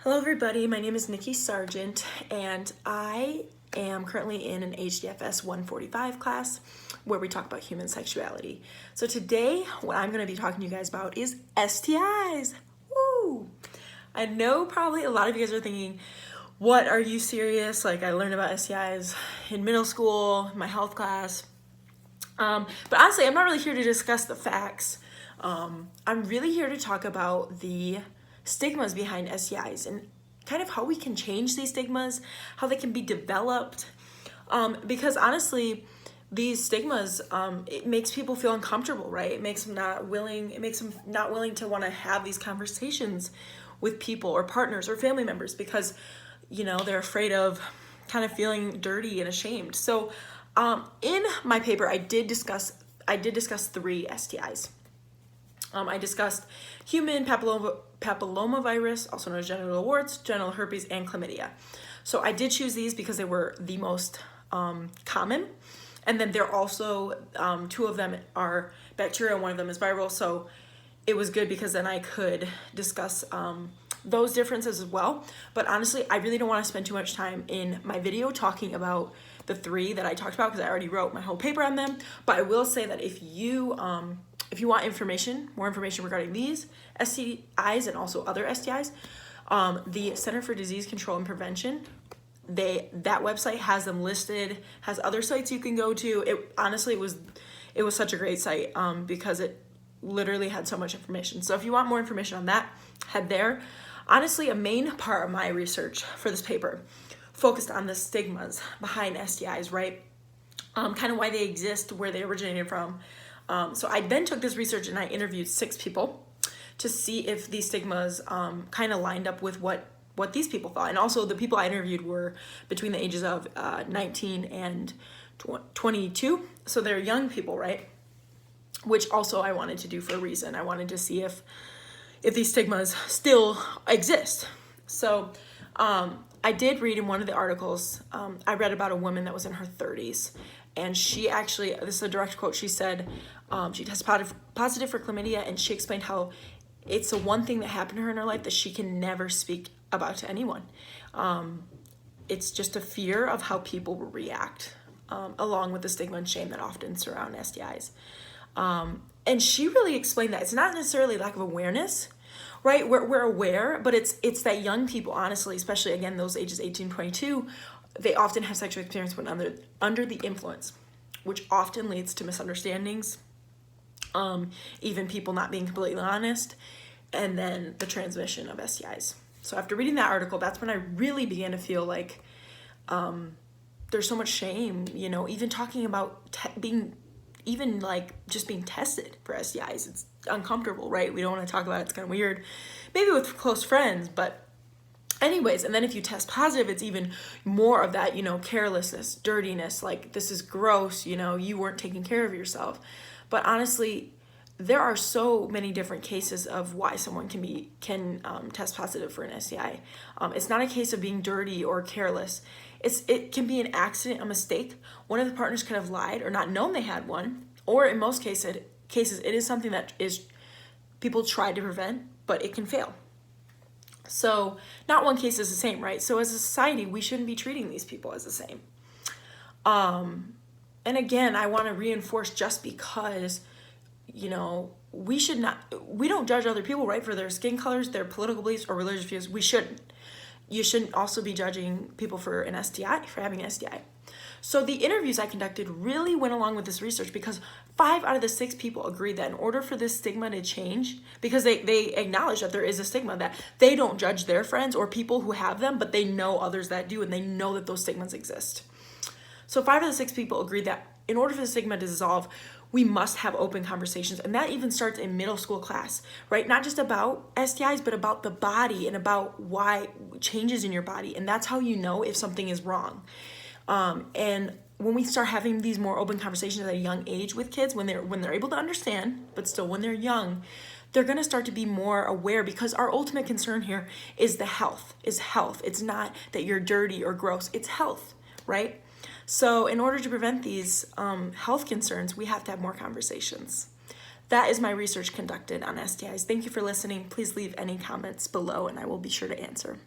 Hello everybody, my name is Nikki Sargent and I am currently in an HDFS 145 class where we talk about human sexuality. So today what I'm going to be talking to you guys about is STIs. Woo! I know probably a lot of you guys are thinking, what, are you serious? Like, I learned about STIs in middle school, my health class. But honestly, I'm not really here to discuss the facts. I'm really here to talk about the stigmas behind STIs and kind of how we can change these stigmas, how they can be developed. Because honestly, these stigmas, it makes people feel uncomfortable, right? It makes them not willing to want to have these conversations with people or partners or family members because, you know, they're afraid of kind of feeling dirty and ashamed. So in my paper, I did discuss 3 STIs. I discussed human papillomavirus, also known as genital warts, genital herpes, and chlamydia. So I did choose these because they were the most common. And then they're also, 2 of them are bacterial, 1 of them is viral. So it was good because then I could discuss those differences as well. But honestly, I really don't want to spend too much time in my video talking about the 3 that I talked about because I already wrote my whole paper on them. But I will say that if you want more information regarding these STIs and also other STIs, the Center for Disease Control and Prevention, that website has them listed, has other sites you can go to. It was such a great site because it literally had so much information. So if you want more information on that, head there. Honestly, a main part of my research for this paper focused on the stigmas behind STIs, right? Kind of why they exist, where they originated from. So I then took this research and I interviewed 6 people to see if these stigmas kind of lined up with what these people thought. And also the people I interviewed were between the ages of 19 and 22. So they're young people, right? Which also I wanted to do for a reason. I wanted to see if these stigmas still exist. So I did read in one of the articles, I read about a woman that was in her 30s. And she actually, this is a direct quote, she said she tested positive for chlamydia, and she explained how it's the one thing that happened to her in her life that she can never speak about to anyone. It's just a fear of how people will react, along with the stigma and shame that often surround STIs. And she really explained that it's not necessarily lack of awareness, right? We're aware, but it's that young people, honestly, especially again, those ages 18, 22, they often have sexual experience when under the influence, which often leads to misunderstandings, even people not being completely honest, and then the transmission of STIs. So after reading that article, that's when I really began to feel like there's so much shame, you know, even talking about being tested for STIs. It's uncomfortable, right? We don't want to talk about it. It's kind of weird, maybe with close friends, but anyways, and then if you test positive, it's even more of that, you know, carelessness, dirtiness, like this is gross, you know, you weren't taking care of yourself. But honestly, there are so many different cases of why someone can test positive for an STI. It's not a case of being dirty or careless. It can be an accident, a mistake. One of the partners could have lied or not known they had one, or in most cases, it is something that people try to prevent, but it can fail. So not one case is the same, right? So as a society, we shouldn't be treating these people as the same. And again, I want to reinforce, just because, you know, we don't judge other people, right, for their skin colors, their political beliefs, or religious views. We shouldn't. You shouldn't also be judging people for an STI, for having an STI. So the interviews I conducted really went along with this research because 5 out of the 6 people agreed that in order for this stigma to change, because they acknowledge that there is a stigma, that they don't judge their friends or people who have them, but they know others that do, and they know that those stigmas exist. So 5 of the 6 people agreed that in order for the stigma to dissolve, we must have open conversations. And that even starts in middle school class, right? Not just about STIs, but about the body and about why changes in your body. And that's how you know if something is wrong. And when we start having these more open conversations at a young age with kids, when they're able to understand, but still when they're young, they're going to start to be more aware, because our ultimate concern here is health. It's not that you're dirty or gross. It's health, right? So in order to prevent these health concerns, we have to have more conversations. That is my research conducted on STIs. Thank you for listening. Please leave any comments below and I will be sure to answer.